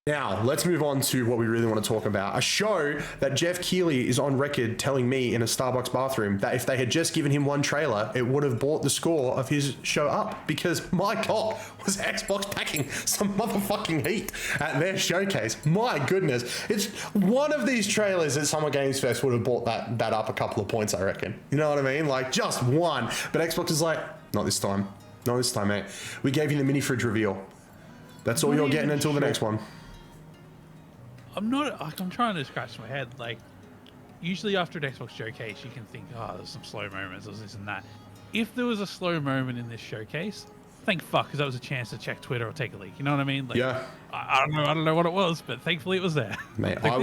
Now, let's move on to what we really want to talk about. A show that Jeff Keighley is on record telling me in a Starbucks bathroom that if they had just given him one trailer, it would have brought the score of his show up. Because, my God, was Xbox packing some motherfucking heat at their showcase. My goodness. It's one of these trailers at Summer Games Fest would have brought that up a couple of points, I reckon. You know what I mean? Like, just one. But Xbox is like, not this time. Not this time, mate. We gave you the mini fridge reveal. That's all you're getting until the next one. I'm trying to scratch my head. Like, usually after an Xbox showcase, you can think, oh, there's some slow moments, there's this and that. If there was a slow moment in this showcase, thank fuck, because that was a chance to check Twitter or take a leak. You know what I mean? Like, yeah. I don't know what it was, but thankfully it was there. Mate, like I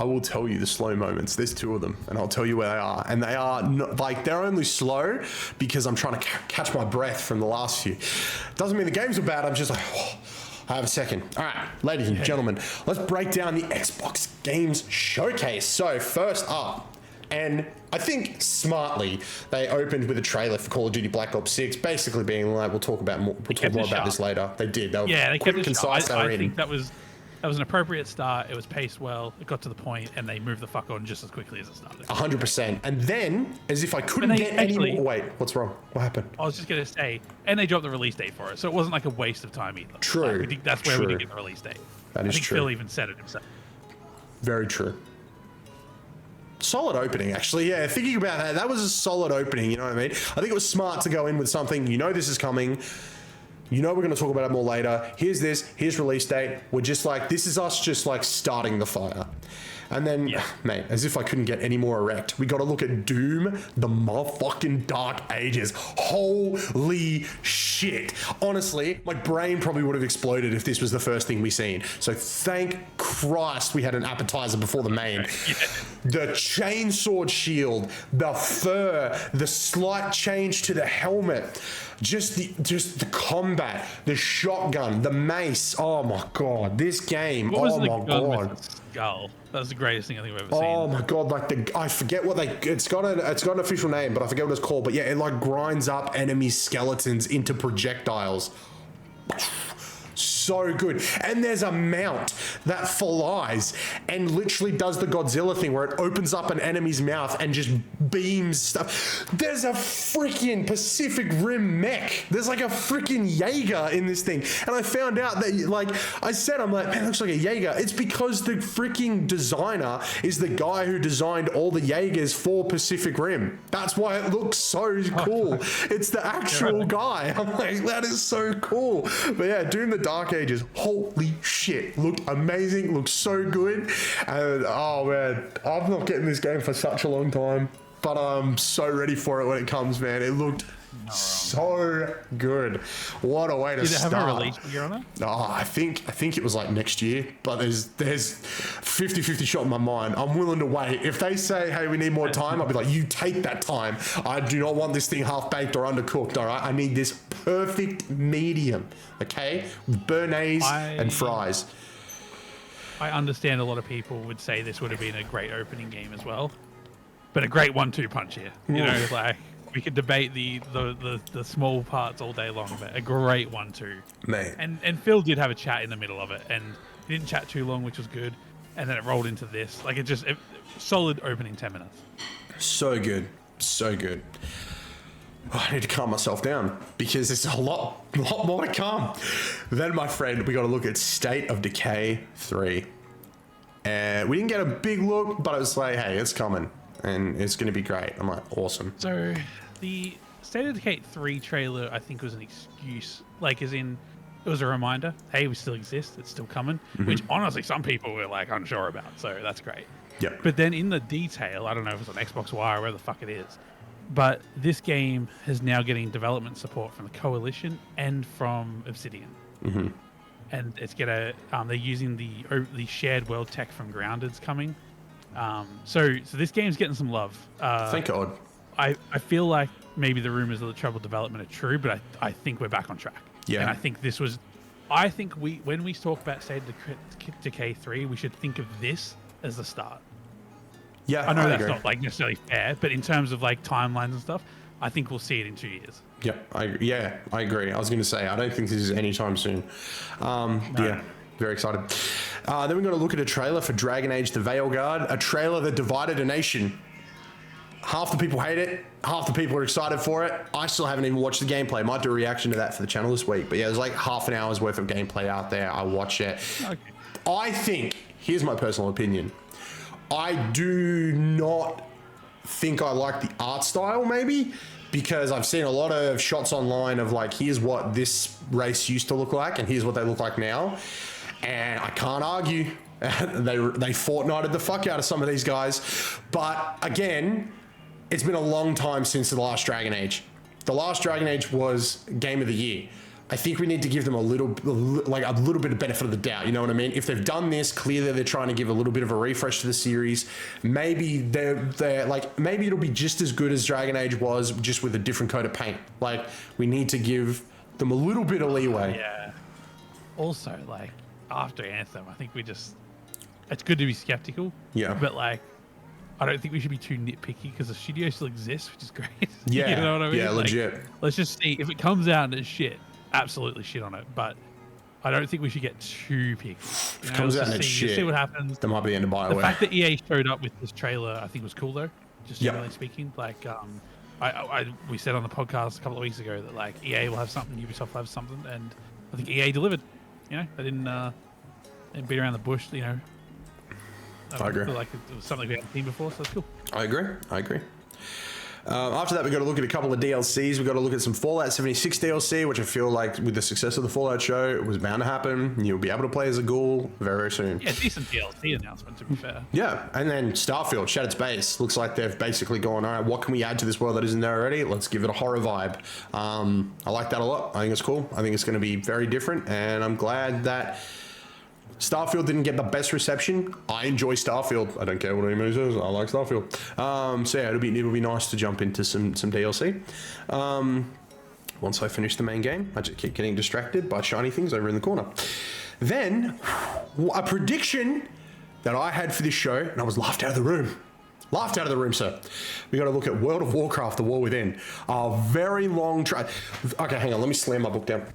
will tell you the slow moments. There's two of them, and I'll tell you where they are. And they are not, like, they're only slow because I'm trying to catch my breath from the last few. Doesn't mean the games are bad. I'm just like, oh, I have a second. All right, ladies and gentlemen, let's break down the Xbox Games Showcase. So first up, and I think smartly, they opened with a trailer for Call of Duty Black Ops 6, basically being like, we'll talk more about this later. They did. They were they quick, kept it concise. I think that was an appropriate start. It was paced well. It got to the point, and they moved the fuck on just as quickly as it started. 100%. And then, as if I couldn't get any more... Wait, what's wrong? What happened? I was just going to say, and they dropped the release date for it, so it wasn't like a waste of time either. True. Like, that's where we did get the release date. That is I think true. Phil even said it himself. Very true. Solid opening, actually. Yeah, thinking about that, that was a solid opening, you know what I mean? I think it was smart to go in with something, you know this is coming, you know we're going to talk about it more later, here's this, here's release date, we're just like, this is us just like starting the fire. And then, mate, as if I couldn't get any more erect, we got to look at Doom, the motherfucking Dark Ages. Holy shit. Honestly, my brain probably would have exploded if this was the first thing we seen. So thank Christ we had an appetizer before the main. The chainsword shield, the fur, the slight change to the helmet, just the combat, the shotgun, the mace. Oh my God, this game. Oh my God. Skull. That was the greatest thing I think I've ever seen. Oh my God, like I forget what it's got an official name, but I forget what it's called. But yeah, it like grinds up enemy skeletons into projectiles. So good. And there's a mount that flies and literally does the Godzilla thing where it opens up an enemy's mouth and just beams stuff. There's a freaking Pacific Rim mech. There's like a freaking Jaeger in this thing. And I found out that, like I said, I'm like, man, it looks like a Jaeger. It's because the freaking designer is the guy who designed all the Jaegers for Pacific Rim. That's why it looks so cool. It's the actual guy. I'm like, that is so cool. But yeah, Doom the Dark Ages, holy shit, looked amazing, looked so good. And oh man, I'm not getting this game for such a long time, but I'm so ready for it when it comes, man. It looked so good. What a way to start. Did it have a release year on it? Oh, I think it was like next year, but there's 50-50 shot in my mind. I'm willing to wait. If they say, hey, we need more time, I'll be like, you take that time. I do not want this thing half-baked or undercooked, all right? I need this perfect medium, okay? With béarnaise and fries. I understand a lot of people would say this would have been a great opening game as well, but a great 1-2 punch here. You know, like... We could debate the small parts all day long, but a great 1-2. Man. And Phil did have a chat in the middle of it, and he didn't chat too long, which was good. And then it rolled into this. Like, solid opening 10 minutes. So good. So good. Oh, I need to calm myself down because there's a lot more to come. Then, my friend, we got to look at State of Decay 3. And we didn't get a big look, but it was like, hey, it's coming. And it's going to be great. I'm like, awesome. So, the State of Decay 3 trailer, I think, was an excuse. Like, as in, it was a reminder, hey, we still exist, it's still coming. Which, honestly, some people were, like, unsure about. So, that's great. Yep. But then in the detail, I don't know if it's on Xbox Wire or wherever the fuck it is, but this game is now getting development support from the Coalition and from Obsidian. And it's they're using the shared world tech from Grounded's coming. So this game's getting some love. Thank God. I feel like maybe the rumors of the troubled development are true, but I think we're back on track. Yeah. And I think when we talk about State of Decay 3, we should think of this as the start. Yeah, I know that's agree. not like necessarily fair, but in terms of like timelines and stuff, I think we'll see it in 2 years. Yeah, I agree. I was going to say, I don't think this is anytime soon. Yeah, very excited. Then we're going to look at a trailer for Dragon Age The Veilguard, a trailer that divided a nation. Half the people hate it, half the people are excited for it. I still haven't even watched the gameplay. Might do a reaction to that for the channel this week. But yeah, there's like half an hour's worth of gameplay out there. I watch it. Okay. I think, here's my personal opinion. I do not think I like the art style, maybe, because I've seen a lot of shots online of like, here's what this race used to look like and here's what they look like now. And I can't argue. They Fortnited the fuck out of some of these guys. But again, it's been a long time since the last Dragon Age. The last Dragon Age was Game of the Year. I think we need to give them a little bit of benefit of the doubt. You know what I mean? If they've done this, clearly they're trying to give a little bit of a refresh to the series. Maybe they're like, maybe it'll be just as good as Dragon Age was, just with a different coat of paint. Like, we need to give them a little bit of leeway. Yeah. Also, like, after Anthem, I think it's good to be skeptical. Yeah. But like, I don't think we should be too nitpicky because the studio still exists, which is great. Yeah. You know what I mean? Yeah, Like, legit. let's just see if it comes out and it's shit. Absolutely shit on it, but I don't think we should get too picky. If it comes out and it's shit, see what happens. that might be the end of BioWare. The fact that EA showed up with this trailer, I think, was cool though. Just Yeah. generally speaking, like, we said on the podcast a couple of weeks ago that like EA will have something, Ubisoft will have something, and I think EA delivered. You know, they didn't beat around the bush. You know, I agree. feel like it was something we hadn't seen before, so it's cool. I agree. After that, we've got to look at a couple of DLCs. We've got to look at some Fallout 76 DLC, which I feel like with the success of the Fallout show, it was bound to happen. You'll be able to play as a ghoul very, very soon. Yeah, decent DLC announcement, to be fair. Yeah, and then Starfield, Shattered Space. Looks like they've basically gone, all right, what can we add to this world that isn't there already? Let's give it a horror vibe. I like that a lot. I think it's cool. I think it's going to be very different, and I'm glad that Starfield didn't get the best reception. I enjoy Starfield. I don't care what anybody says. I like Starfield. So yeah, it'll be nice to jump into some DLC. Once I finish the main game, I just keep getting distracted by shiny things over in the corner. Then, a prediction that I had for this show, and I was laughed out of the room. Laughed out of the room, sir. We got to look at World of Warcraft: The War Within. A very long try. Okay, hang on. Let me slam my book down.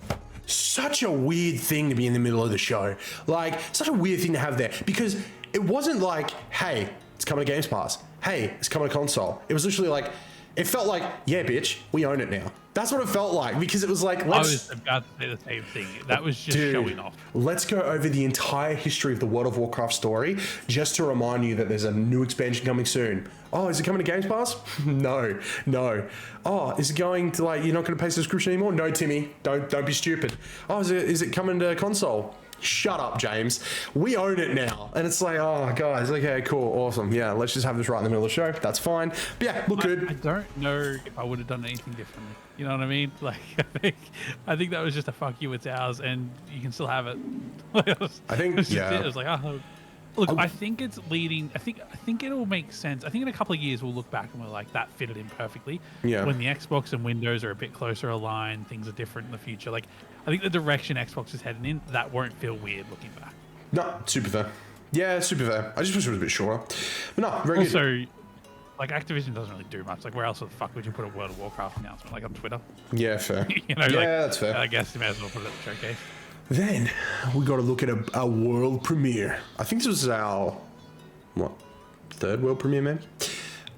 Such a weird thing to be in the middle of the show. Like, such a weird thing to have there. Because it wasn't like, hey, it's coming to Games Pass. Hey, it's coming to console. It was literally like, it felt like, yeah, bitch, we own it now. That's what it felt like. Because it was like, I was about to say the same thing. That was just showing off. Let's go over the entire history of the World of Warcraft story, just to remind you that there's a new expansion coming soon. Oh, is it coming to Games Pass? No. Oh, is it going to, like, you're not going to pay subscription anymore? No, Timmy, don't be stupid. Oh, is it coming to console? Shut up, James. We own it now. And it's like, oh, guys, okay, cool, awesome. Yeah, let's just have this right in the middle of the show. That's fine. But yeah, look good. I don't know if I would have done anything differently. You know what I mean? Like, I think that was just a fuck you, it's ours, and you can still have it. I think, yeah. It was like, oh. Look, I think it's leading. I think it'll make sense. I think in a couple of years we'll look back and we're like, that fitted in perfectly. Yeah. When the Xbox and Windows are a bit closer aligned, things are different in the future. Like, I think the direction Xbox is heading in, that won't feel weird looking back. No, super fair. Yeah, super fair. I just wish it was a bit shorter. But no, very good. Also, like, Activision doesn't really do much. Like, where else the fuck would you put a World of Warcraft announcement? Like on Twitter? Yeah, fair. You know, yeah, that's fair. I guess you may as well put it at the showcase. Then we got to look at a world premiere. I think this was our third world premiere, maybe.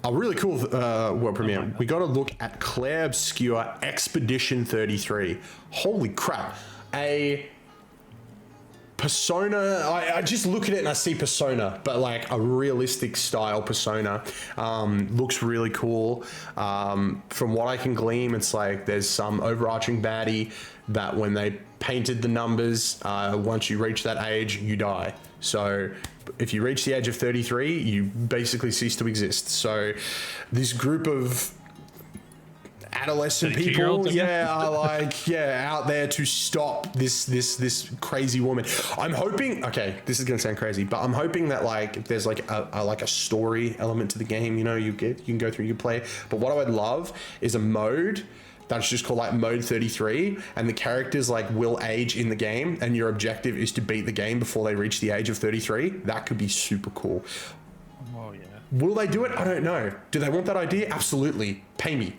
A really cool world premiere. We got to look at Claire Obscure Expedition 33. Holy crap! A Persona. I just look at it and I see Persona, but like a realistic style Persona. Looks really cool. From what I can glean, it's like there's some overarching baddie that when they painted the numbers, once you reach that age, you die. So if you reach the age of 33, you basically cease to exist. So this group of adolescent people, are like, out there to stop this crazy woman. I'm hoping, okay, this is gonna sound crazy, but I'm hoping that like there's like a story element to the game. You know, you can go through, you can play. But what I would love is a mode that's just called like mode 33, and the characters like will age in the game, and your objective is to beat the game before they reach the age of 33. That could be super cool. Oh yeah. Will they do it? I don't know. Do they want that idea? Absolutely. Pay me.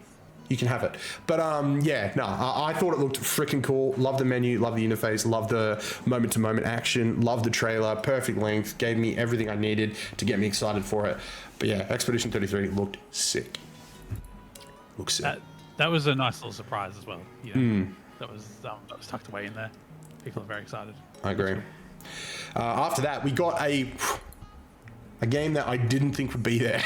you can have it. But yeah, no, I thought it looked freaking cool. Love the menu, love the interface, love the moment-to-moment action, love the trailer, perfect length, gave me everything I needed to get me excited for it. But yeah, Expedition 33 looked sick. Looks sick. That was a nice little surprise as well. You know, that was tucked away in there. People are very excited. I agree. After that, we got a game that I didn't think would be there.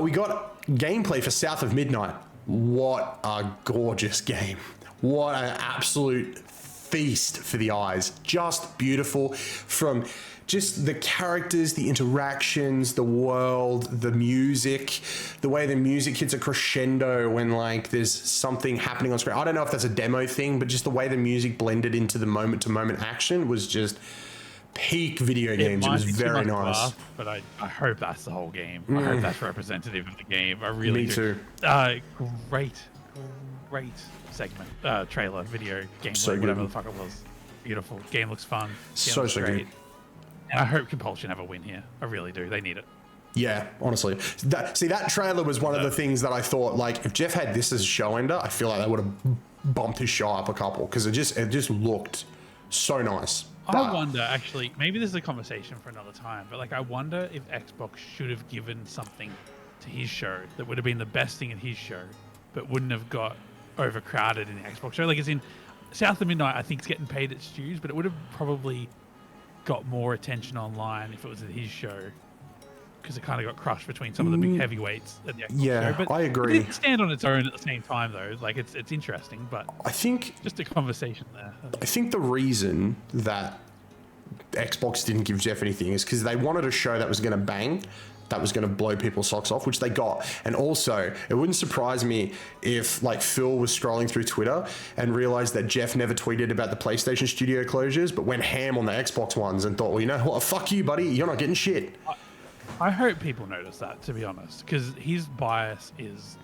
We got gameplay for South of Midnight. What a gorgeous game. What an absolute feast for the eyes. Just beautiful, from just the characters, the interactions, the world, the music, the way the music hits a crescendo when like there's something happening on screen. I don't know if that's a demo thing, but just the way the music blended into the moment-to-moment action was just peak video games. It was very nice. Laugh, but I hope that's the whole game. I hope that's representative of the game. I really Me do. too. Great segment, trailer, video, gameplay, So whatever good. the fuck it was. Beautiful. Game looks fun. Game So looks good. great. And I hope Compulsion have a win here. I really do. They need it. Yeah, honestly. That trailer was one of the things that I thought, like, if Jeff had this as a show ender, I feel like they would have bumped his show up a couple, because it just looked so nice. I wonder, actually, maybe this is a conversation for another time, but like, I wonder if Xbox should have given something to his show that would have been the best thing in his show, but wouldn't have got overcrowded in the Xbox show. Like, it's in South of Midnight, I think it's getting paid its dues, but it would have probably got more attention online if it was at his show, because it kind of got crushed between some of the big heavyweights at the Xbox Yeah, show. But I agree. it didn't stand on its own at the same time, though. Like, it's interesting, but I think just a conversation there. the reason that Xbox didn't give Jeff anything is because they wanted a show that was going to bang, that was going to blow people's socks off, which they got. And also, it wouldn't surprise me if like Phil was scrolling through Twitter and realized that Jeff never tweeted about the PlayStation studio closures, but went ham on the Xbox ones and thought, well, you know what, fuck you, buddy, you're not getting shit. I hope people notice that, to be honest, because his bias is...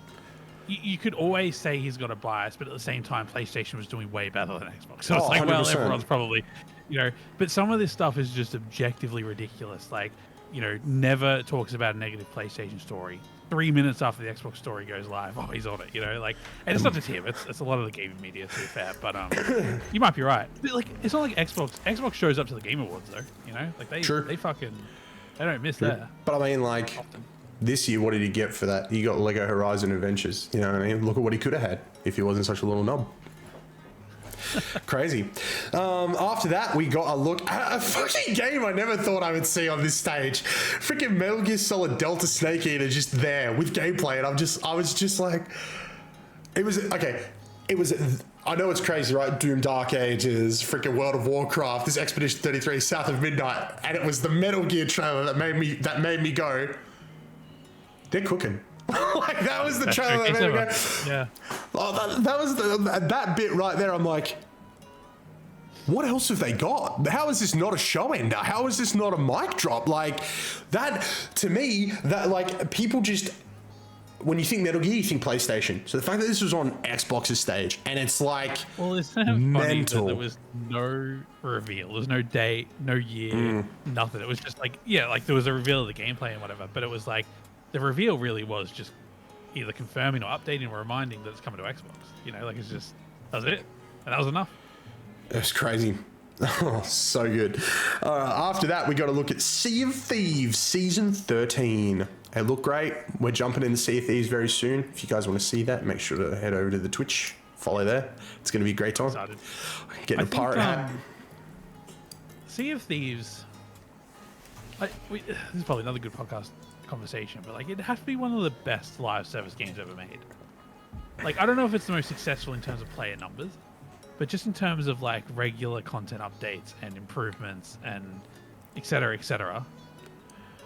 You could always say he's got a bias, but at the same time, PlayStation was doing way better than Xbox. So it's like, 100%. well, everyone's probably, you know... But some of this stuff is just objectively ridiculous. Like, you know, never talks about a negative PlayStation story. 3 minutes after the Xbox story goes live, oh, he's on it, you know? Like, and it's not just him, it's a lot of the gaming media, to be fair, but you might be right. But, like, it's not like Xbox shows up to the Game Awards, though, you know? Like, they fucking... They don't miss that. But I mean, like, this year, what did he get for that? He got Lego Horizon Adventures. You know what I mean? Look at what he could have had if he wasn't such a little knob. Crazy. After that, we got a look at a fucking game I never thought I would see on this stage. Freaking Metal Gear Solid Delta Snake Eater just there with gameplay, and I was just like, it was okay. It was. I know it's crazy, right? Doom Dark Ages, freaking World of Warcraft, this Expedition 33, South of Midnight, and it was the Metal Gear trailer that made me go, they're cooking. Like, that was the trailer that made me go, Yeah. oh, that was that bit right there. I'm like, what else have they got? How is this not a show ender? How is this not a mic drop? Like, that, to me, that, like, people just, when you think Metal Gear, you think PlayStation. So the fact that this was on Xbox's stage, and it's like, Well, it's kind of funny that mental. there was no reveal. There was no date, no year, nothing. It was just like, yeah, like there was a reveal of the gameplay and whatever, but it was like, the reveal really was just either confirming or updating or reminding that it's coming to Xbox. You know, like, it's just, that was it. And that was enough. it was crazy. Oh, so good. After that, we got to look at Sea of Thieves Season 13. It looked great. We're jumping into Sea of Thieves very soon. If you guys want to see that, make sure to head over to the Twitch. Follow there. It's going to be a great time. Excited. Getting a pirate hat. Sea of Thieves, this is probably another good podcast conversation, but like, it has to be one of the best live service games ever made. Like, I don't know if it's the most successful in terms of player numbers, but just in terms of like regular content updates and improvements and et cetera,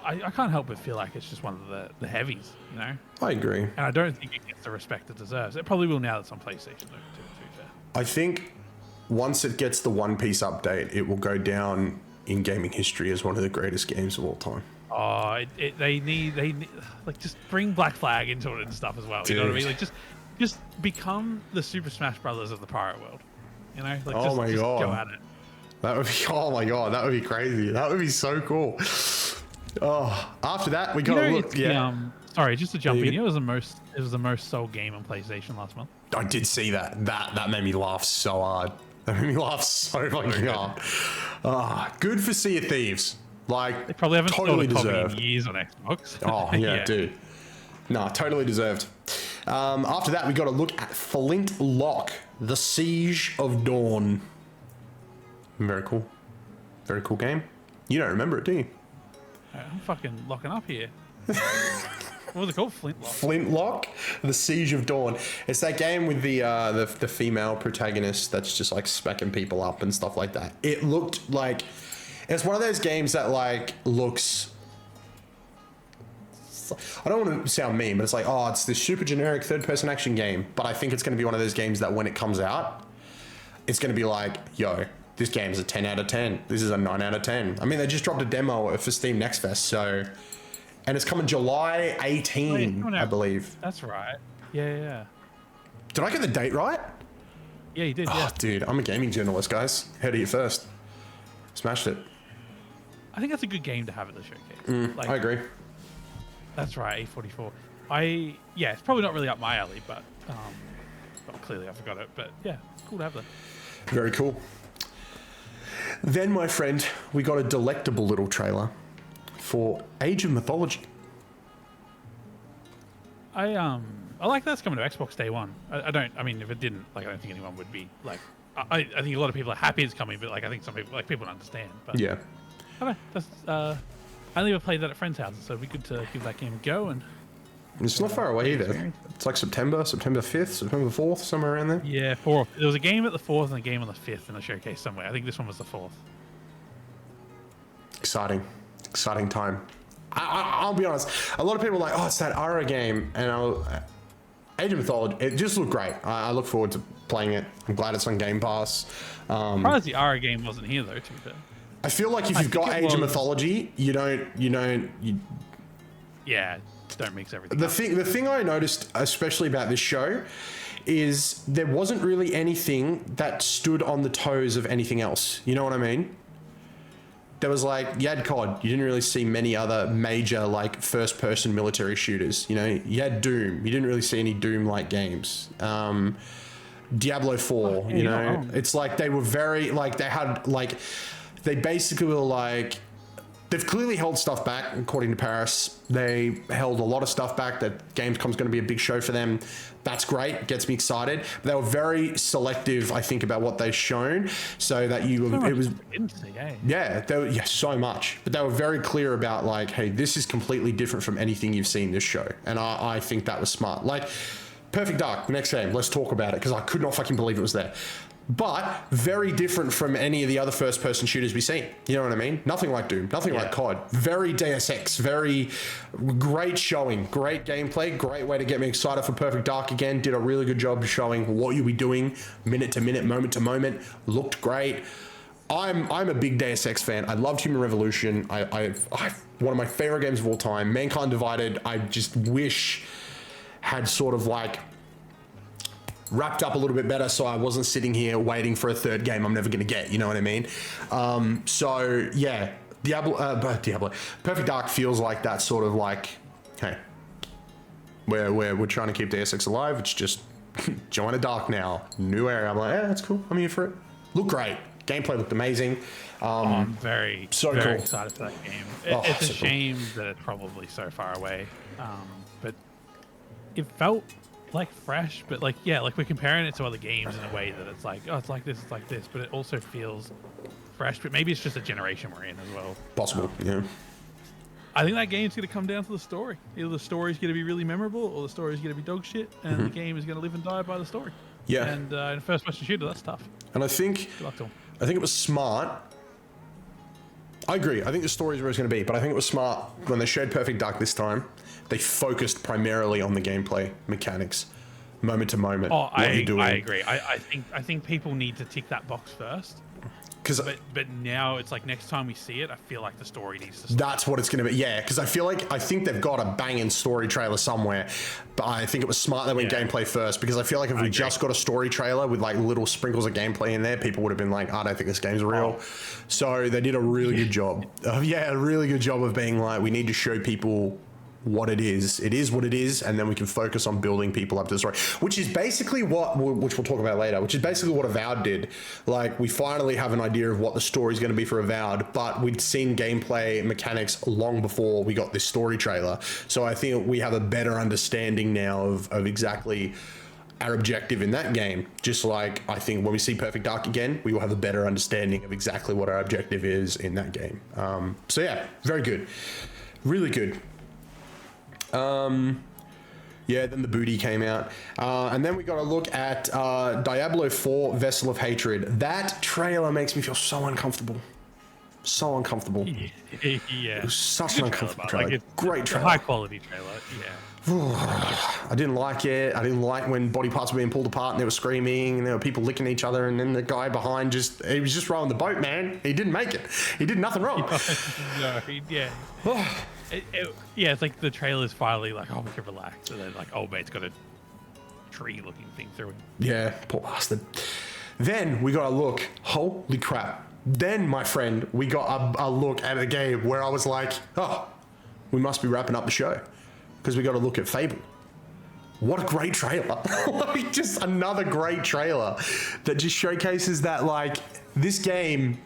I can't help but feel like it's just one of the heavies, you know? I agree. And I don't think it gets the respect it deserves. It probably will now that it's on PlayStation, though, to be fair. I think once it gets the One Piece update, it will go down in gaming history as one of the greatest games of all time. Oh, they need like, just bring Black Flag into it and stuff as well. You know what I mean? Like, just become the Super Smash Brothers of the pirate world. You know? Like, Oh my just God. go at it. That would be, oh my God, that would be crazy. That would be so cool. Oh, after that we You got know, to look. it's Yeah, sorry, just to jump you in. good? You know, it was the most sold game on PlayStation last month. I did see that. That made me laugh so hard. That made me laugh so fucking hard. Ah, good for Sea of Thieves. Like, They probably haven't totally sold a copy in deserved. years on Xbox. Oh yeah, dude. No, totally deserved. After that, we got to look at Flintlock, The Siege of Dawn. Very cool. Very cool game. You don't remember it, do you? I'm fucking locking up here. What was it called? Flintlock. Flintlock, The Siege of Dawn. It's that game with the female protagonist that's just like smacking people up and stuff like that. It looked like it's one of those games that like looks. I don't want to sound mean, but it's like, oh, it's this super generic third-person action game. But I think it's going to be one of those games that when it comes out, it's going to be like, yo, this game's a 10 out of 10. This is a 9 out of 10. I mean, they just dropped a demo for Steam Next Fest, so. And it's coming July 18, coming I out. believe. That's right. Yeah. Did I get the date right? Yeah, you did. Oh, Yeah. dude, I'm a gaming journalist, guys. Heard of you first. Smashed it. I think that's a good game to have at the showcase. I agree. That's right, A44. It's probably not really up my alley, but well, clearly I forgot it. But yeah, it's cool to have that. Very cool. Then, my friend, we got a delectable little trailer for Age of Mythology. I like that's coming to Xbox Day One. I mean, if it didn't, like, I don't think anyone would be like. I think a lot of people are happy it's coming, but like, I think some people don't understand. But Yeah. I don't know. That's I only ever played that at friends' houses, so it'd be good to give that game a go. And It's not far away either. It's like September 5th, September 4th, somewhere around there. yeah, 4th. There was a game at the 4th and a game on the 5th in the showcase somewhere. I think this one was the 4th. Exciting time. I'll be honest. A lot of people are like, oh, it's that Ara game, and Age of Mythology. It just looked great. I look forward to playing it. I'm glad it's on Game Pass. Surprised the Ara game wasn't here though. To be fair. I feel like if you've got think it Age of was- Mythology, you Yeah, don't mix everything. the up. thing I noticed, especially about this show, is there wasn't really anything that stood on the toes of anything else. You know what I mean? There was like, you had COD. You didn't really see many other major like first-person military shooters. You know, you had Doom. You didn't really see any Doom-like games. Diablo 4. yeah, You you're not know, wrong. it's like they were very like they had like they basically were like. They've clearly held stuff back, according to Paris. They held a lot of stuff back. That Gamescom's going to be a big show for them. That's great. Gets me excited. But they were very selective, I think, about what they've shown, so that So much it was didn't see, eh? yeah, so much. But they were very clear about like, hey, this is completely different from anything you've seen this show, and I think that was smart. Like, Perfect Dark, next game. Let's talk about it because I could not fucking believe it was there. But very different from any of the other first-person shooters we've seen. You know what I mean? Nothing like Doom, nothing like COD. Very Deus Ex, very great showing, great gameplay, great way to get me excited for Perfect Dark again. Did a really good job showing what you'll be doing minute to minute, moment to moment. Looked great. I'm a big Deus Ex fan. I loved Human Revolution. I one of my favorite games of all time. Mankind Divided. I just wish had sort of like wrapped up a little bit better, so I wasn't sitting here waiting for a third game I'm never going to get. You know what I mean? So yeah, Diablo, Perfect Dark feels like that sort of like, hey, we're trying to keep Deus Ex alive. It's just join a dark now, new area. I'm like, yeah, that's cool. I'm here for it. Looked great. Gameplay looked amazing. I'm very so very cool. excited for that game. Oh, It's a so cool. shame that it's probably so far away, but it felt like fresh. But like, yeah, like we're comparing it to other games in a way that it's like, oh, it's like this, but it also feels fresh. But maybe it's just a generation we're in as well. Possible. Yeah. I think that game's going to come down to the story. Either the story's going to be really memorable, or the story's going to be dog shit, and the game is going to live and die by the story. Yeah. And in a first-person shooter, that's tough. And I think Good luck to 'em. it was smart. I agree. I think the story is where it's going to be, but I think it was smart when they showed Perfect Dark this time. They focused primarily on the gameplay mechanics, moment to moment. Oh, what you're doing. I agree. I think people need to tick that box first. because but now it's like next time we see it, I feel like the story needs to start. that's what it's going to be. Yeah, because I think they've got a banging story trailer somewhere, but I think it was smart they went gameplay first, because I feel like if we just got a story trailer with like little sprinkles of gameplay in there, people would have been like, I don't think this game's real. So they did a really good job. A really good job of being like, we need to show people what it is. It is what it is, and then we can focus on building people up to the story, which is basically which we'll talk about later, which is basically what Avowed did. Like, we finally have an idea of what the story is going to be for Avowed, but we'd seen gameplay mechanics long before we got this story trailer. So I think we have a better understanding now of exactly our objective in that game. Just like I think when we see Perfect Dark again, we will have a better understanding of exactly what our objective is in that game. So yeah, very good. Really good. Then the booty came out. And then we got a look at Diablo 4 Vessel of Hatred. That trailer makes me feel so uncomfortable. So uncomfortable. Yeah. It was such an uncomfortable trailer. Like Great it's trailer. a high quality trailer. Yeah. I didn't like it. I didn't like when body parts were being pulled apart and they were screaming and there were people licking each other, and then the guy behind he was just rowing the boat, man. He didn't make it. He did nothing wrong. No, yeah. It's like the trailer's finally like, oh, we can relax. And then like, oh, mate's got a tree-looking thing through it. Yeah, poor bastard. Then we got a look. Holy crap. Then, my friend, we got a look at a game where I was like, oh, we must be wrapping up the show, because we got to look at Fable. What a great trailer. Like, just another great trailer that just showcases that, like, this game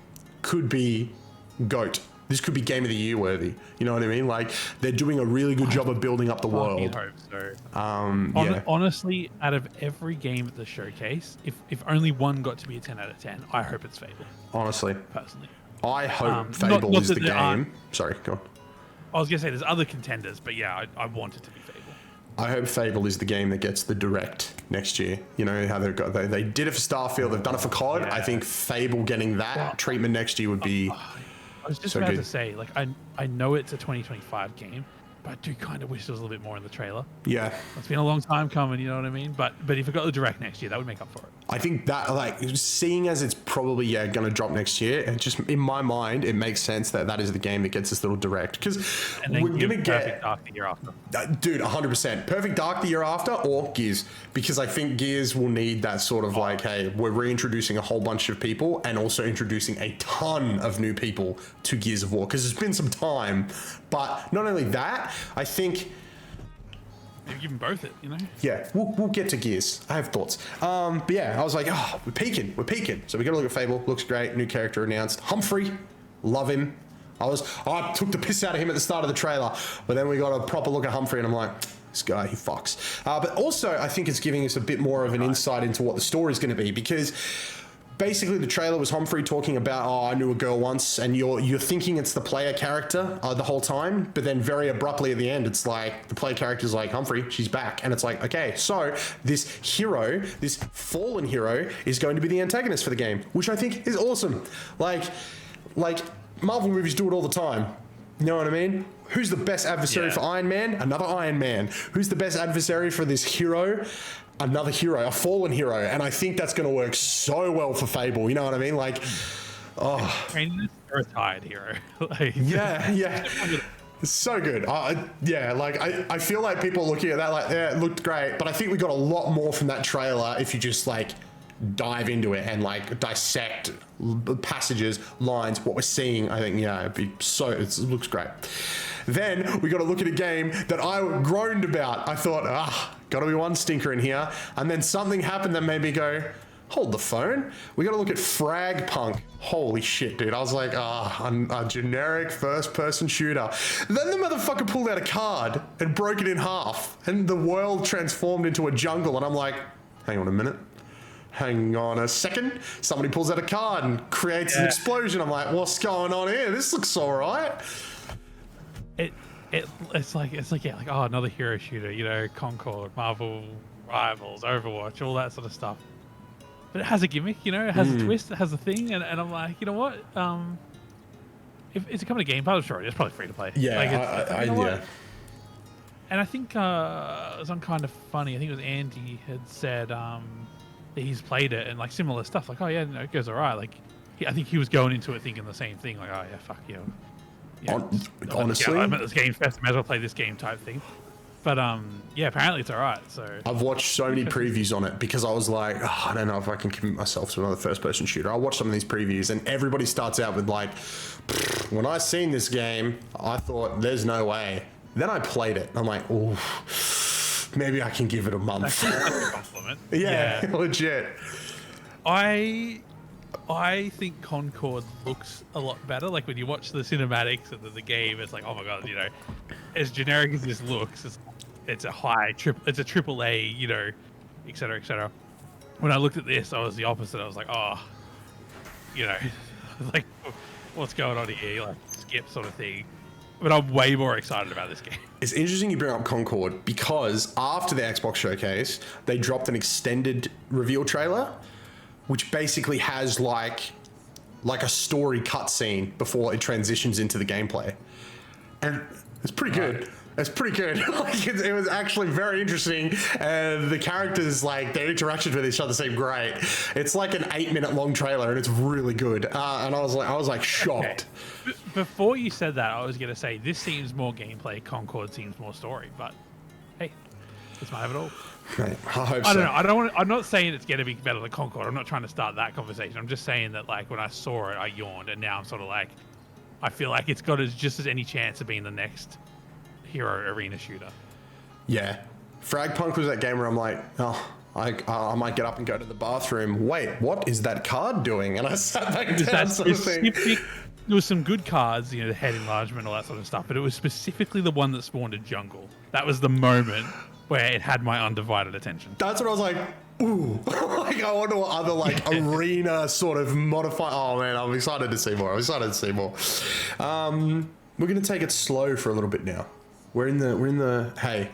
could be GOAT. This could be Game of the Year worthy. You know what I mean? Like, they're doing a really good job of building up the world. Hope so. Honestly, out of every game at the showcase, if only one got to be a 10 out of 10, I hope it's Fable. Honestly. Personally. I hope Fable is the game. Sorry, go on. I was going to say there's other contenders, but yeah, I want it to be Fable. I hope Fable is the game that gets the direct next year. You know how they did it for Starfield, they've done it for COD. Yeah. I think Fable getting that treatment next year would be I was just about to say, like, I know it's a 2025 game, but I do kind of wish there was a little bit more in the trailer. Yeah. It's been a long time coming, you know what I mean? But if it got the direct next year, that would make up for it. I think that, like, seeing as it's probably, going to drop next year, and just in my mind, it makes sense that is the game that gets this little direct. Because we're going to get Perfect Dark the year after. Dude, 100%. Perfect Dark the year after, or Gears. Because I think Gears will need that sort of like, hey, we're reintroducing a whole bunch of people and also introducing a ton of new people to Gears of War. Because it's been some time. But not only that, I think... Maybe give them both it, you know? Yeah, we'll get to Gears. I have thoughts. But yeah, I was like, oh, we're peaking. So we got to look at Fable. Looks great. New character announced. Humphrey. Love him. I took the piss out of him at the start of the trailer. But then we got a proper look at Humphrey and I'm like, this guy, he fucks. But also, I think it's giving us a bit more of an insight into what the story is going to be, because basically the trailer was Humphrey talking about, oh, I knew a girl once, and you're thinking it's the player character the whole time, but then very abruptly at the end, it's like the player character's like, Humphrey, she's back. And it's like, okay, so this hero, this fallen hero, is going to be the antagonist for the game, which I think is awesome. Like Marvel movies do it all the time. You know what I mean? Who's the best adversary for Iron Man? Another Iron Man. Who's the best adversary for this hero? Another hero, a fallen hero. And I think that's going to work so well for Fable. You know what I mean? Like, oh. And a retired hero. Like, yeah. It's so good. I feel like people looking at that like, yeah, it looked great. But I think we got a lot more from that trailer if you just like dive into it and like dissect passages, lines, what we're seeing. I think, it looks great. Then we got to look at a game that I groaned about. I thought, gotta be one stinker in here. And then something happened that made me go, hold the phone. We got to look at Fragpunk. Holy shit, dude. I was like, a generic first-person shooter. Then the motherfucker pulled out a card and broke it in half. And the world transformed into a jungle. And I'm like, hang on a minute. Hang on a second. Somebody pulls out a card and creates an explosion. I'm like, what's going on here? This looks all right. It's like another hero shooter, you know, Concord, Marvel Rivals, Overwatch, all that sort of stuff. But it has a gimmick, you know, it has a twist, it has a thing, and I'm like, you know what? If it's coming to Game Pass, sure, it's probably free to play. Yeah, what? And I think it was on Kind of Funny. I think it was Andy had said that he's played it and like similar stuff. Like, oh yeah, no, it goes alright. Like I think he was going into it thinking the same thing, like, oh yeah, fuck you. Yeah, Honestly, I'm at this game fest, might as well play this game type thing. But yeah, apparently it's alright. So I've watched so many previews on it because I was like, oh, I don't know if I can commit myself to another first-person shooter. I watched some of these previews, and everybody starts out with like, when I seen this game, I thought, there's no way. Then I played it. I'm like, oh, maybe I can give it a month. that's a compliment. Yeah, legit. I think Concord looks a lot better. Like when you watch the cinematics of the game, it's like, oh my god, as generic as this looks, it's a triple A, et cetera, et cetera. When I looked at this, I was the opposite. I was like, oh, like, what's going on here? Like skip sort of thing. But I'm way more excited about this game. It's interesting you bring up Concord because after the Xbox showcase, they dropped an extended reveal trailer, which basically has like a story cutscene before it transitions into the gameplay, and it's pretty good. It's pretty good. Like it was actually very interesting, and the characters, like their interactions with each other, seem great. It's like an 8-minute long trailer, and it's really good. And I was like shocked. Okay. Before you said that, I was gonna say this seems more gameplay. Concord seems more story, but hey, this might have it all. Mate, I hope I don't know. I'm not saying it's gonna be better than Concord. I'm not trying to start that conversation. I'm just saying that like when I saw it, I yawned, and now I'm sort of like, I feel like it's got just as any chance of being the next hero arena shooter. Yeah, Fragpunk was that game where I'm like, oh, I might get up and go to the bathroom. Wait, what is that card doing? And I sat back down, sort of thing. There was some good cards, the head enlargement, all that sort of stuff, but it was specifically the one that spawned a jungle. That was the moment where it had my undivided attention. That's what I was like, ooh. Like, I wonder what other, like, arena sort of modify. Oh, man, I'm excited to see more. We're going to take it slow for a little bit now. We're in the, hey,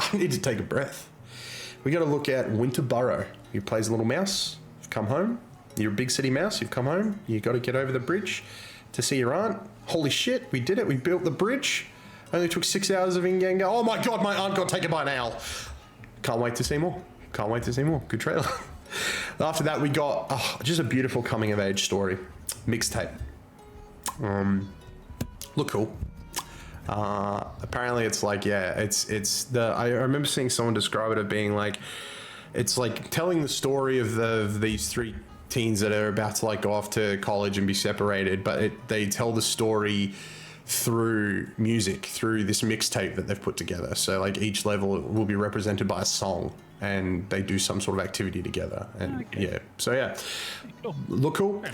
I need to take a breath. We got to look at Winterborough. He plays a little mouse. You've come home. You're a big city mouse. You've come home. You got to get over the bridge to see your aunt. Holy shit, we did it. We built the bridge. Only took 6 hours of in-game. Oh my god, my aunt got taken by an owl. Can't wait to see more. Good trailer. After that, we got just a beautiful coming-of-age story. Mixtape. Look cool. Apparently it's like, yeah, I remember seeing someone describe it as being like, it's like telling the story of these three teens that are about to like go off to college and be separated, but they tell the story through music, through this mixtape that they've put together. So like each level will be represented by a song, and they do some sort of activity together. And yeah, so yeah, cool. Look cool.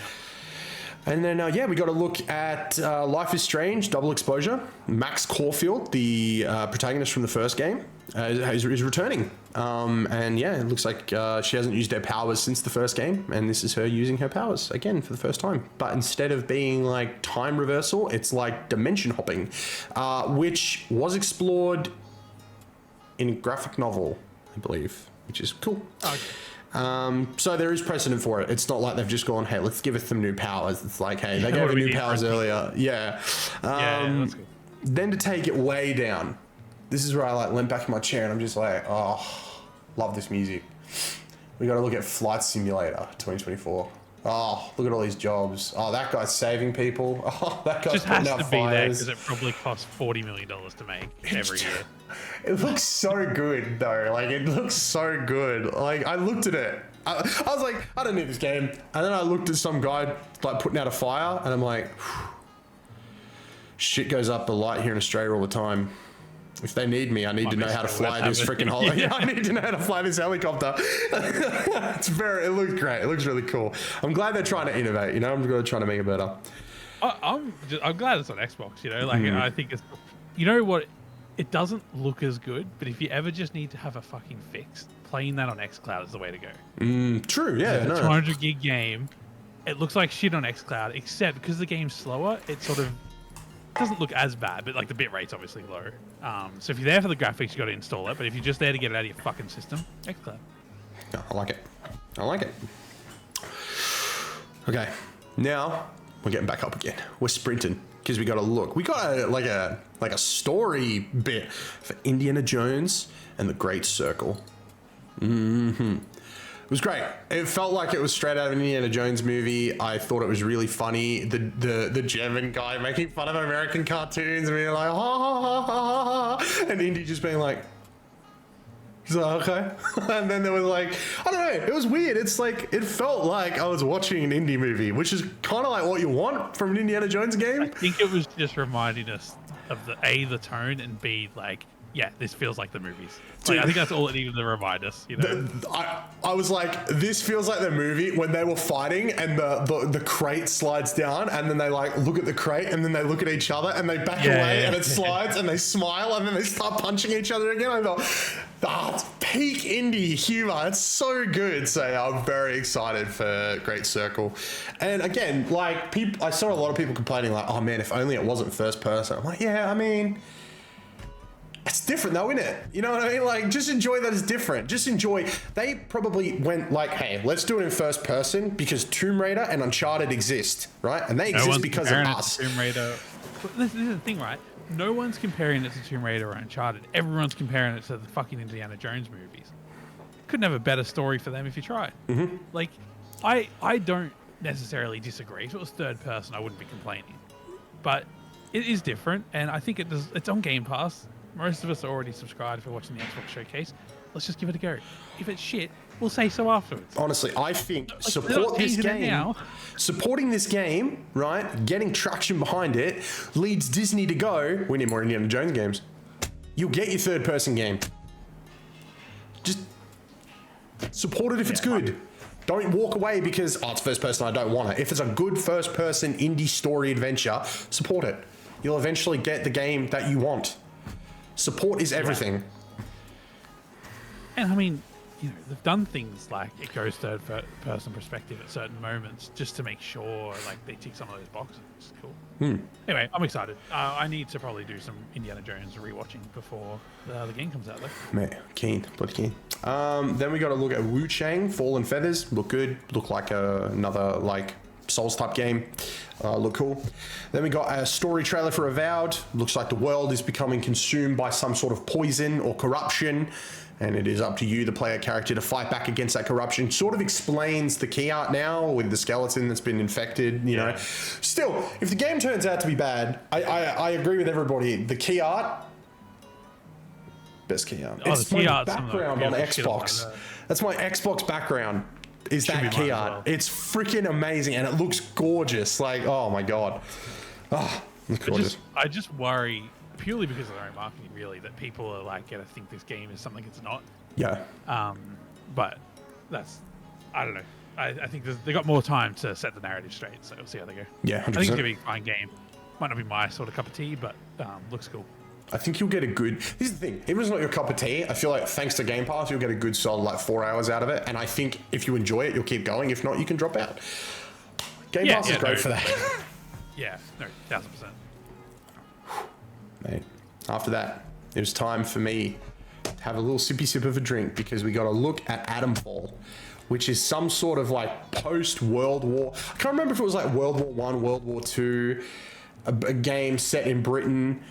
And then, we got to look at Life is Strange, Double Exposure. Max Caulfield, the protagonist from the first game, is returning. And yeah, it looks like she hasn't used her powers since the first game, and this is her using her powers again for the first time. But instead of being like time reversal, it's like dimension hopping, which was explored in a graphic novel, I believe, which is cool. Okay. So there is precedent for it. It's not like they've just gone, hey, let's give us some new powers. It's like, hey, they gave her new powers earlier. Yeah. That's good. Then to take it way down, this is where I like leant back in my chair and I'm just like, oh, love this music. We got to look at Flight Simulator 2024. Oh, look at all these jobs. Oh, that guy's saving people. Oh, that guy's putting out fires. It just has to be there because it probably costs $40 million to make every year. It looks so good, though. Like, it looks so good. Like, I looked at it. I was like, I don't need this game. And then I looked at some guy, like, putting out a fire, and I'm like, shit goes up a light here in Australia all the time. If they need me, I need to know how to fly this freaking holiday. I need to know how to fly this helicopter. It looks great. It looks really cool. I'm glad they're trying to innovate, I'm glad they're trying to make it better. I'm glad it's on Xbox, I think it's, what, it doesn't look as good, but if you ever just need to have a fucking fix, playing that on xCloud is the way to go. True, yeah. It's a 200 gig game. It looks like shit on xCloud, except because the game's slower, it sort of doesn't look as bad, but like the bit rate's obviously low. So if you're there for the graphics, you got to install it. But if you're just there to get it out of your fucking system, xCloud. Yeah, I like it. Okay, now we're getting back up again. We're sprinting because we got to look. We got a story bit for Indiana Jones and the Great Circle. It was great. It felt like it was straight out of an Indiana Jones movie. I thought it was really funny. The German guy making fun of American cartoons and being like, ha ha ha ha ha, and Indy just being like, he's like, okay. And then there was like, I don't know, it was weird. It's like, it felt like I was watching an indie movie, which is kind of like what you want from an Indiana Jones game. I think it was just reminding us of the tone, and B, like, yeah, this feels like the movies. Like, I think that's all it needed to remind us, you know? I was like, this feels like the movie when they were fighting and the crate slides down and then they like look at the crate and then they look at each other and they back away and it slides and they smile and then they start punching each other again. I thought, it's peak indie humor. It's so good. So I'm very excited for Great Circle. And again, like I saw a lot of people complaining like, oh man, if only it wasn't first person. I'm like, yeah, I mean, it's different though, isn't it? You know what I mean? Like, just enjoy that it's different. Just enjoy. They probably went like, hey, let's do it in first person because Tomb Raider and Uncharted exist, right? And they exist because of us. Tomb Raider. This is the thing, right? No one's comparing it to Tomb Raider or Uncharted. Everyone's comparing it to the fucking Indiana Jones movies. Couldn't have a better story for them if you tried. Mm-hmm. Like, I don't necessarily disagree. If it was third person, I wouldn't be complaining. But it is different, and I think it's on Game Pass. Most of us are already subscribed for watching the Xbox showcase. Let's just give it a go. If it's shit, we'll say so afterwards. Honestly, I think supporting this game, right, getting traction behind it, leads Disney to go, we need more Indiana Jones games. You'll get your third-person game. Just support it if it's good. Don't walk away because, it's first-person, I don't want it. If it's a good first-person indie story adventure, support it. You'll eventually get the game that you want. Support is everything. And I mean, you know, they've done things like it goes third person perspective at certain moments just to make sure like they tick some of those boxes. It's cool. Anyway, I'm excited. I need to probably do some Indiana Jones rewatching before the game comes out though. Mate, bloody keen. Then we got to look at Wu Chang, Fallen Feathers. Look good. Look like another like Souls type game. Look cool. Then we got a story trailer for Avowed. Looks like the world is becoming consumed by some sort of poison or corruption, and it is up to you, the player character, to fight back against that corruption. Sort of explains the key art now with the skeleton that's been infected, you know. Still, if the game turns out to be bad, I agree with everybody. The key art, best key art. It's my background on Xbox. That's my Xbox background. Is that key art? Well. It's freaking amazing and it looks gorgeous. Like, oh my god. It's gorgeous. I just worry purely because of their own marketing, really, that people are like gonna think this game is something it's not. Yeah. But that's, I don't know. I think they got more time to set the narrative straight, so we'll see how they go. Yeah, 100%. I think it's gonna be a fine game. Might not be my sort of cup of tea, but looks cool. I think you'll get a good... This is the thing. Even if it's not your cup of tea, I feel like thanks to Game Pass, you'll get a good solid like 4 hours out of it. And I think if you enjoy it, you'll keep going. If not, you can drop out. Game Pass is great for that. Yeah, no, 1000%. Mate, after that, it was time for me to have a little sippy sip of a drink because we got to look at Atomfall, which is some sort of like post-World War... I can't remember if it was like World War I, World War II, a game set in Britain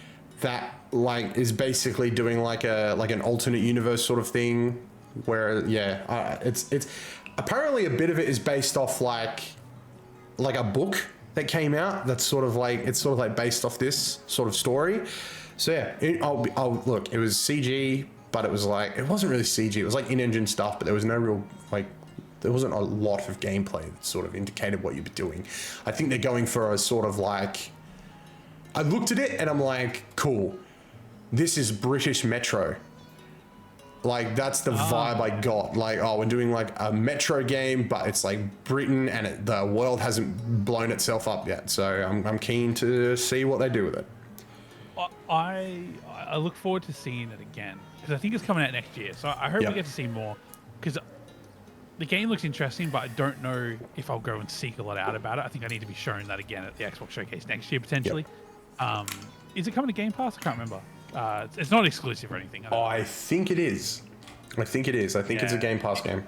that like is basically doing like an alternate universe sort of thing where it's apparently a bit of it is based off like a book that came out that's sort of like based off this sort of story. So yeah, I'll look, it was CG, but it was like, it wasn't really CG, it was like in-engine stuff, but there was no real like, there wasn't a lot of gameplay that sort of indicated what you'd be doing. I think they're going for a sort of like, I looked at it and I'm like, cool. This is British Metro. Like, that's the vibe I got. Like, we're doing like a Metro game, but it's like Britain and the world hasn't blown itself up yet. So I'm keen to see what they do with it. I look forward to seeing it again because I think it's coming out next year. So I hope we get to see more because the game looks interesting, but I don't know if I'll go and seek a lot out about it. I think I need to be shown that again at the Xbox Showcase next year, potentially. Is it coming to Game Pass? I can't remember. It's not exclusive or anything. I think it is. I think it's a Game Pass game.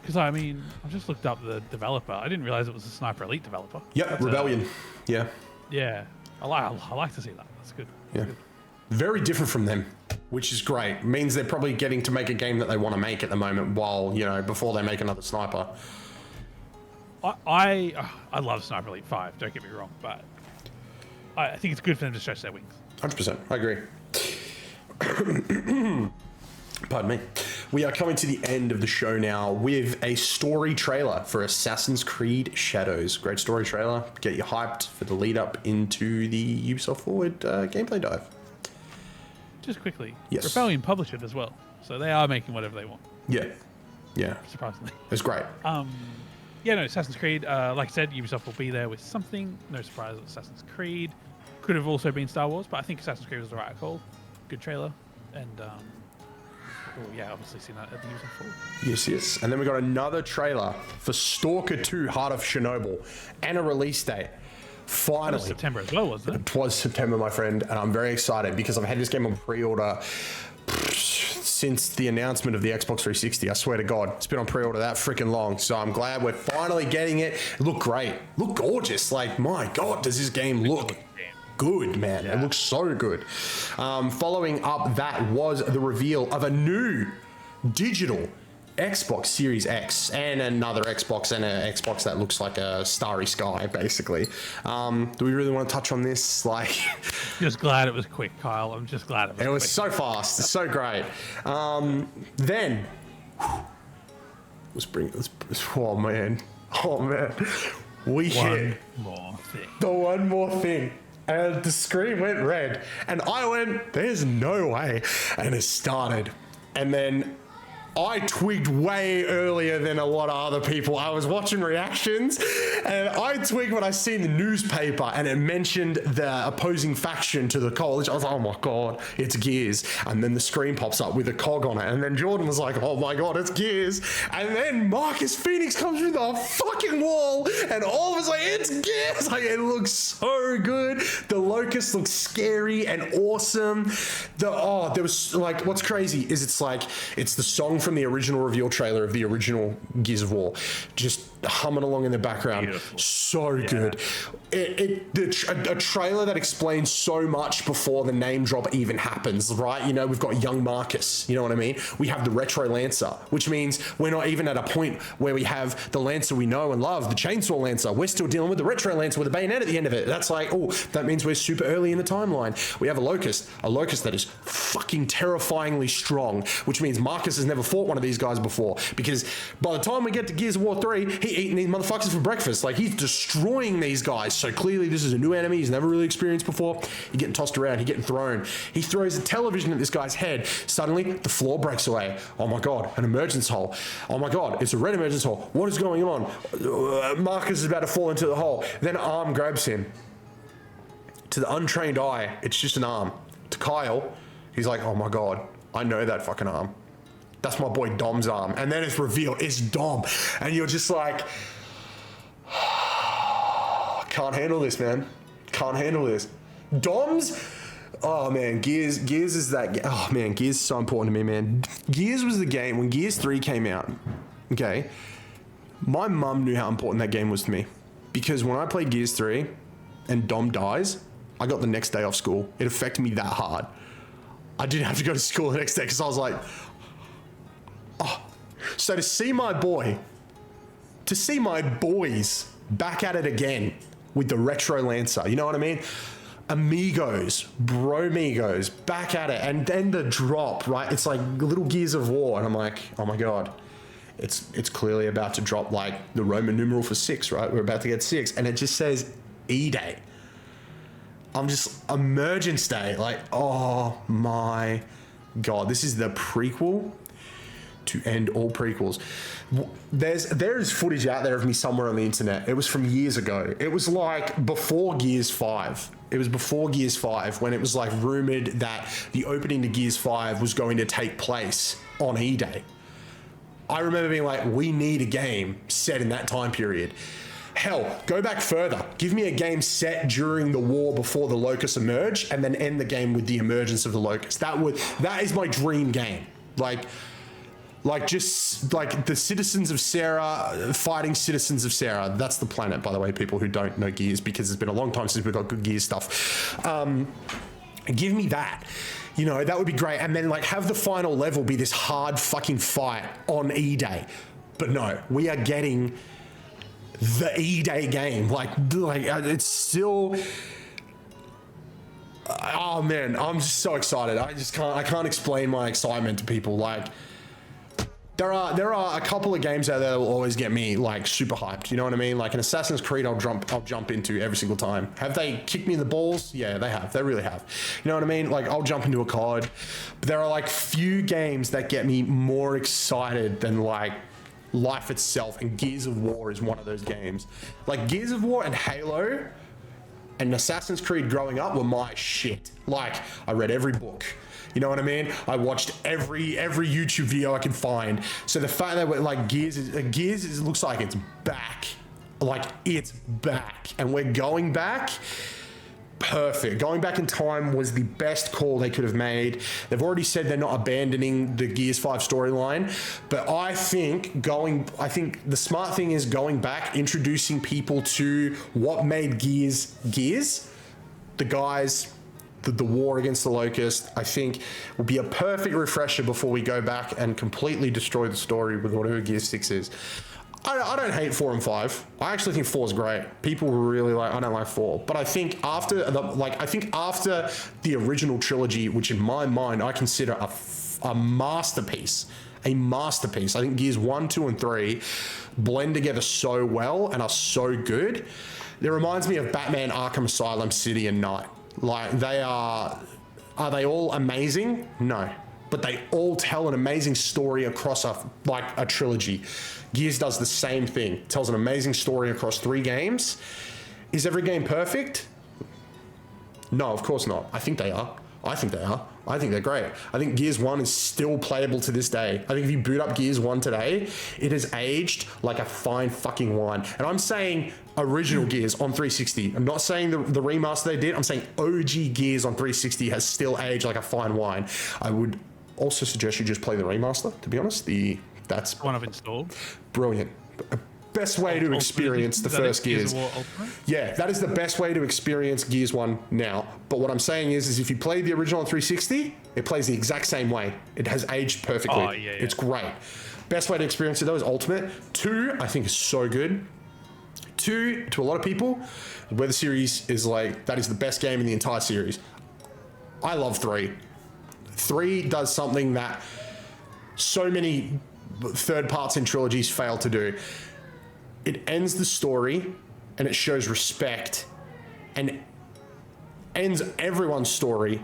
Because, I mean, I've just looked up the developer. I didn't realize it was a Sniper Elite developer. Yep, Rebellion. Yeah. Yeah. I like to see that. That's good. That's good. Very different from them. which is great. Means they're probably getting to make a game that they want to make at the moment while, before they make another Sniper. I love Sniper Elite 5, don't get me wrong, but I think it's good for them to stretch their wings. 100%, I agree. Pardon me. We are coming to the end of the show now with a story trailer for Assassin's Creed Shadows. Great story trailer. Get you hyped for the lead up into the Ubisoft Forward gameplay dive. Just quickly, yes. Rebellion published it as well, so they are making whatever they want. Yeah. Surprisingly. It's great. Assassin's Creed, like I said, Ubisoft will be there with something. No surprise, Assassin's Creed. Could have also been Star Wars, but I think Assassin's Creed was the right call. Good trailer. And, obviously seen that at the Ubisoft Forward. Yes. And then we got another trailer for Stalker 2 Heart of Chernobyl and a release date. Finally. That was September as well, wasn't it? It was September, my friend, and I'm very excited because I've had this game on pre-order since the announcement of the Xbox 360. I swear to God, it's been on pre-order that freaking long. So I'm glad we're finally getting it. It looked great. Looked gorgeous. Like, my God, does this game look good, man. It looks so good. Following up, that was the reveal of a new digital Xbox Series X and another Xbox and an Xbox that looks like a starry sky, basically. Do we really want to touch on this? Like, just glad it was quick, Kyle. I'm just glad it was quick. It was so fast. So great. Then let's oh man. We hit the one more thing. And the screen went red. And I went, there's no way. And it started. And then I twigged way earlier than a lot of other people. I was watching reactions and I twigged when I seen the newspaper and it mentioned the opposing faction to the coalition. I was like, oh my God, it's Gears. And then the screen pops up with a cog on it. And then Jordan was like, oh my God, it's Gears. And then Marcus Phoenix comes through the fucking wall and all of us like, it's Gears. Like, it looks so good. The Locust looks scary and awesome. There was like, what's crazy is it's the song from the original reveal trailer of the original Gears of War, just humming along in the background. Beautiful. So good. A trailer that explains so much before the name drop even happens, right? We've got young Marcus, you know what I mean? We have the Retro Lancer, which means we're not even at a point where we have the Lancer we know and love, the Chainsaw Lancer. We're still dealing with the Retro Lancer with a bayonet at the end of it. That's like, that means we're super early in the timeline. We have a Locust that is fucking terrifyingly strong, which means Marcus has never fought one of these guys before, because by the time we get to Gears of War 3, he's eating these motherfuckers for breakfast. Like, he's destroying these guys. So clearly this is a new enemy he's never really experienced before. He's getting tossed around, he's getting thrown. He throws a television at this guy's head. Suddenly the floor breaks away. Oh my God, an emergence hole. Oh my God, it's a red emergence hole. What is going on? Marcus is about to fall into the hole. Then an arm grabs him. To the untrained eye, it's just an arm. To Kyle, he's like, oh my God, I know that fucking arm. That's my boy Dom's arm. And then it's revealed, it's Dom. And you're just like, can't handle this, man. Can't handle this. Dom's, oh man, Gears is that, oh man, Gears is so important to me, man. Gears was the game, when Gears 3 came out, okay, my mum knew how important that game was to me. Because when I played Gears 3 and Dom dies, I got the next day off school. It affected me that hard. I didn't have to go to school the next day because I was like, so to see my boys back at it again with the Retro Lancer, you know what I mean? Amigos, bromigos, back at it, and then the drop, right? It's like little Gears of War, and I'm like, oh my God, it's clearly about to drop like the Roman numeral for 6, right? We're about to get 6, and it just says E-Day. I'm just, Emergence Day, like, oh my God, this is the prequel to end all prequels. There's footage out there of me somewhere on the internet. It was from years ago. It was like before Gears 5. It was before Gears 5 when it was like rumored that the opening to Gears 5 was going to take place on E-Day. I remember being like, we need a game set in that time period. Hell, go back further. Give me a game set during the war before the Locust emerged and then end the game with the emergence of the Locust. That is my dream game. Like just like the citizens of Sarah fighting citizens of Sarah. That's the planet, by the way, people who don't know Gears, because it's been a long time since we've got good Gears stuff. Give me that. You know, that would be great. And then like have the final level be this hard fucking fight on E-Day. But no, we are getting the E-Day game. Like it's still... Oh man, I'm just so excited. I can't explain my excitement to people. Like there are a couple of games out there that will always get me like super hyped. You know what I mean? Like an Assassin's Creed, I'll jump into every single time. Have they kicked me in the balls? Yeah, they have. They really have. You know what I mean? Like I'll jump into a COD. But there are like few games that get me more excited than like life itself, and Gears of War is one of those games. Like Gears of War and Halo and Assassin's Creed growing up were my shit. Like I read every book. You know what I mean? I watched every YouTube video I could find. So the fact that we're like Gears looks like it's back. Like it's back. And we're going back. Perfect. Going back in time was the best call they could have made. They've already said they're not abandoning the Gears 5 storyline, but I think the smart thing is going back, introducing people to what made Gears, the guys, the war against the Locust, I think will be a perfect refresher before we go back and completely destroy the story with whatever Gears 6 is. I don't hate 4 and 5. I actually think 4 is great. People really like. I don't like 4, but I think after the original trilogy, which in my mind I consider a masterpiece. A masterpiece. I think Gears 1, 2, and 3 blend together so well and are so good. It reminds me of Batman: Arkham Asylum, City, and Night. Like they are they all amazing? No. But they all tell an amazing story across a trilogy. Gears does the same thing. Tells an amazing story across 3 games. Is every game perfect? No, of course not. I think they are. I think they're great. I think Gears 1 is still playable to this day. I think if you boot up Gears 1 today, it has aged like a fine fucking wine. And I'm saying original Gears on 360. I'm not saying the remaster they did. I'm saying OG Gears on 360 has still aged like a fine wine. I would also suggest you just play the remaster, to be honest. That's one I've installed. Brilliant. Best way to experience the first Gears. Yeah, that is the best way to experience Gears 1 now. But what I'm saying is if you play the original on 360, it plays the exact same way. It has aged perfectly. Oh, yeah. It's great. Best way to experience it though is Ultimate. 2, I think is so good. 2, to a lot of people, where the series is like, that is the best game in the entire series. I love 3. 3 does something that so many third parts in trilogies fail to do. It ends the story and it shows respect and ends everyone's story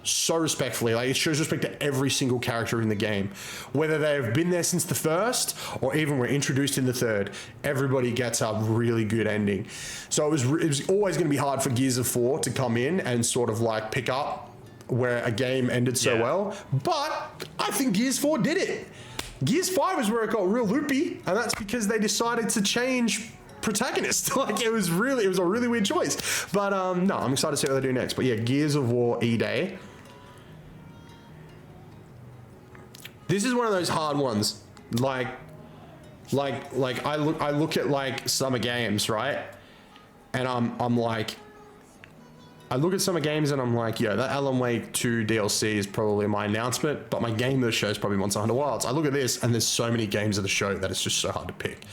so respectfully. Like it shows respect to every single character in the game, whether they've been there since the first or even were introduced in the third. Everybody gets a really good ending. So it was always going to be hard for Gears of 4 to come in and sort of like pick up where a game ended so well, but I think Gears 4 did it. Gears 5 is where it got real loopy, and that's because they decided to change protagonist. Like it was a really weird choice. But no, I'm excited to see what they do next. But yeah, Gears of War E-Day. This is one of those hard ones. Like I look at like Summer Games, right? And I'm like, I look at Summer Games and I'm like, yo, that Alan Wake 2 DLC is probably my announcement, but my game of the show is probably Monster Hunter Wilds. I look at this and there's so many games of the show that it's just so hard to pick.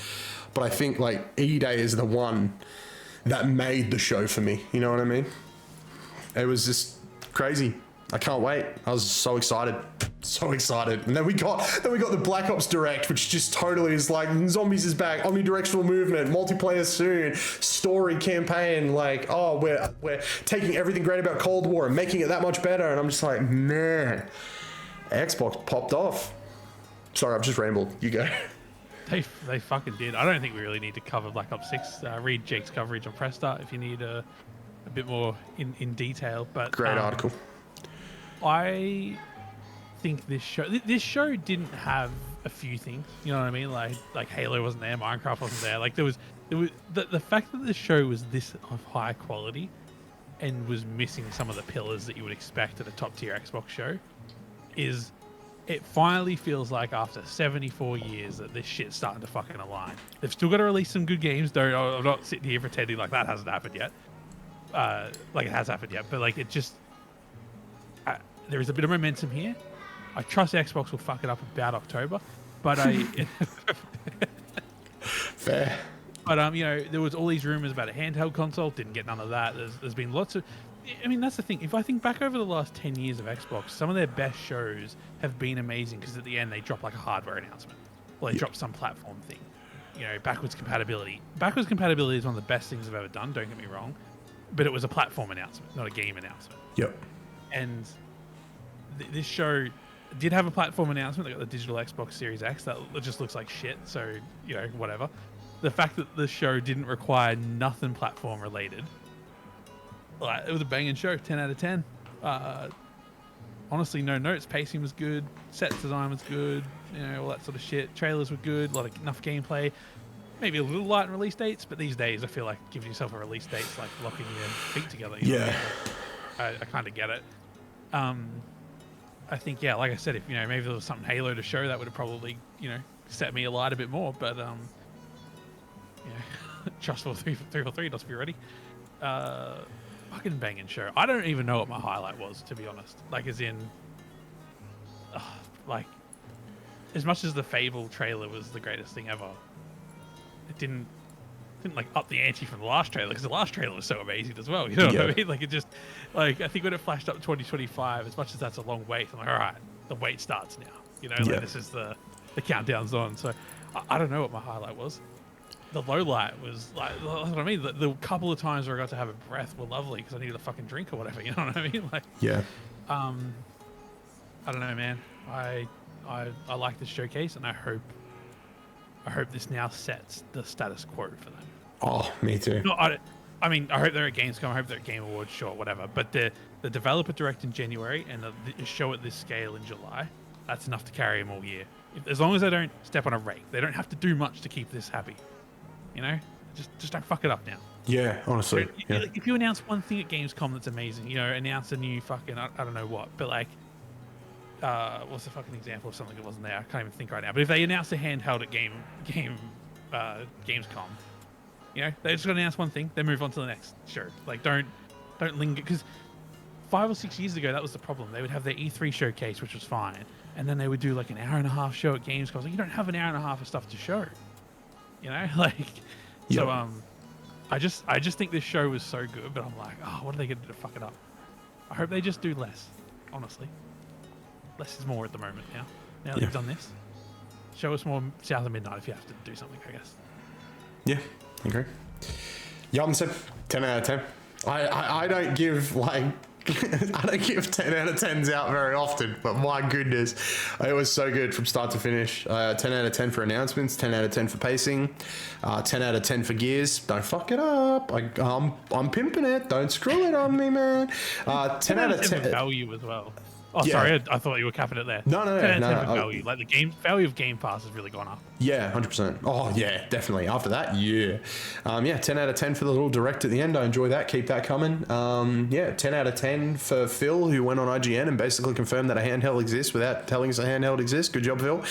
But I think like E-Day is the one that made the show for me. You know what I mean? It was just crazy. I can't wait. I was so excited. So excited. And then we got the Black Ops Direct, which just totally is like zombies is back, omnidirectional movement, multiplayer soon, story campaign, like, oh, we're taking everything great about Cold War and making it that much better. And I'm just like, man, Xbox popped off. Sorry, I've just rambled. You go. They fucking did. I don't think we really need to cover Black Ops 6. Read Jake's coverage on Press Start if you need a bit more in detail. But great article. I think this show didn't have a few things. You know what I mean? Like Halo wasn't there, Minecraft wasn't there. Like there was the fact that the show was this of high quality and was missing some of the pillars that you would expect at a top tier Xbox show is. It finally feels like after 74 years that this shit's starting to fucking align. They've still got to release some good games. I'm not sitting here pretending like that hasn't happened yet. Like it has happened yet, but like it just... there is a bit of momentum here. I trust Xbox will fuck it up about October, but Fair. But you know, there was all these rumors about a handheld console. Didn't get none of that. There's been lots of. I mean, that's the thing. If I think back over the last 10 years of Xbox, some of their best shows have been amazing because at the end they drop like a hardware announcement, or they drop some platform thing. You know, backwards compatibility. Backwards compatibility is one of the best things I've ever done. Don't get me wrong, but it was a platform announcement, not a game announcement. Yep. And this show did have a platform announcement. They got the digital Xbox Series X that just looks like shit. So you know, whatever. The fact that the show didn't require nothing platform related, like, it was a banging show. 10 out of 10. Honestly, no notes. Pacing was good. Set design was good. You know, all that sort of shit. Trailers were good. Enough gameplay. Maybe a little light in release dates, but these days I feel like giving yourself a release date's like locking your feet together. You know what I mean? I kind of get it. I think, yeah, like I said, if you know, maybe there was something Halo to show, that would have probably, you know, set me alight a bit more. But yeah, Trustful 343 does be ready. Fucking banging show. I don't even know what my highlight was, to be honest. Like, as in, like, as much as the Fable trailer was the greatest thing ever, it didn't like up the ante from the last trailer, because the last trailer was so amazing as well. You know what I mean? Like, it just, like, I think when it flashed up 2025, as much as that's a long wait, I'm like, all right, the wait starts now. You know, like, this is the countdown's on. So I don't know what my highlight was. The low light was like, that's what I mean. The couple of times where I got to have a breath were lovely because I needed a fucking drink or whatever. You know what I mean? Like, I don't know, man. I like this showcase, and I hope this now sets the status quo for them. Oh, me too. No, I mean, I hope they're at Gamescom. I hope they're at Game Awards, sure, whatever. But the developer direct in January and the show at this scale in July, that's enough to carry them all year. As long as they don't step on a rake, they don't have to do much to keep this happy. You know, just don't fuck it up now. Yeah, honestly. If you announce one thing at Gamescom that's amazing, you know, announce a new fucking I don't know what, but like, what's the fucking example of something that wasn't there? I can't even think right now. But if they announce a handheld at Gamescom, you know, they just got to announce one thing, then move on to the next show. Like, don't linger, because 5 or 6 years ago that was the problem. They would have their E3 showcase, which was fine, and then they would do like an hour and a half show at Gamescom. Like, you don't have an hour and a half of stuff to show. You know, like, so I just think this show was so good, but I'm like, oh, what are they going to do to fuck it up? I hope they just do less, honestly. Less is more at the moment now. Now that you've done this, show us more South of Midnight if you have to do something, I guess. Yeah, okay. Yum said 10 out of 10. I don't give, like, I don't give 10 out of 10s out very often, but my goodness, it was so good from start to finish. 10 out of 10 for announcements, 10 out of 10 for pacing, 10 out of 10 for gears. Don't fuck it up. I'm pimping it. Don't screw it on me, man. 10 out of 10 value as well. Oh, sorry, I thought you were capping it there. No. Value. Like, the value of Game Pass has really gone up. Yeah, 100%. Oh, yeah, definitely. After that, yeah. 10 out of 10 for the little direct at the end. I enjoy that. Keep that coming. 10 out of 10 for Phil, who went on IGN and basically confirmed that a handheld exists without telling us a handheld exists. Good job, Phil.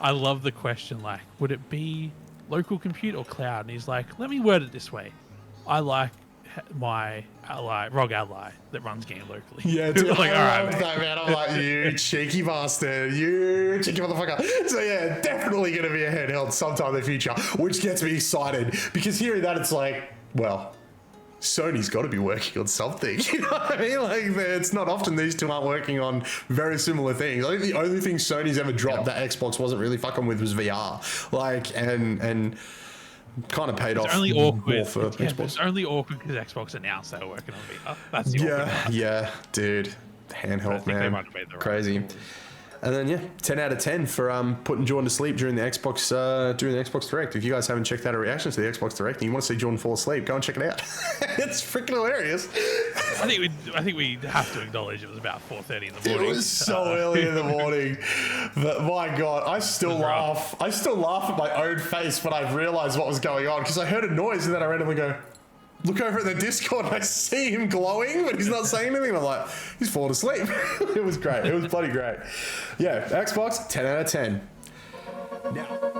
I love the question, like, would it be local compute or cloud? And he's like, let me word it this way. I like my ROG Ally that runs game locally. Yeah, dude, like, I love that, man. I'm like, you cheeky bastard, you cheeky motherfucker. So yeah, definitely going to be a handheld sometime in the future, which gets me excited, because hearing that, it's like, well, Sony's got to be working on something. You know what I mean? Like, it's not often these two aren't working on very similar things. I think the only thing Sony's ever dropped that Xbox wasn't really fucking with was VR. Like, and kind of paid off only awkward for Xbox. It's only awkward because Xbox announced they were working on VR. That's the awkward part. Yeah, dude. Handheld, man. Crazy. And then 10 out of 10 for putting Jordan to sleep during the Xbox Direct. If you guys haven't checked out our reactions to the Xbox Direct and you want to see Jordan fall asleep, go and check it out. It's freaking hilarious. I think we have to acknowledge it was about 4:30 in the morning. It was so early in the morning. But my God, I still laugh. I still laugh at my own face when I realized what was going on, because I heard a noise and then I randomly go, look over at the Discord and I see him glowing, but he's not saying anything. I'm like, he's fallen asleep. It was great. It was bloody great. Yeah, Xbox, 10 out of 10. Now,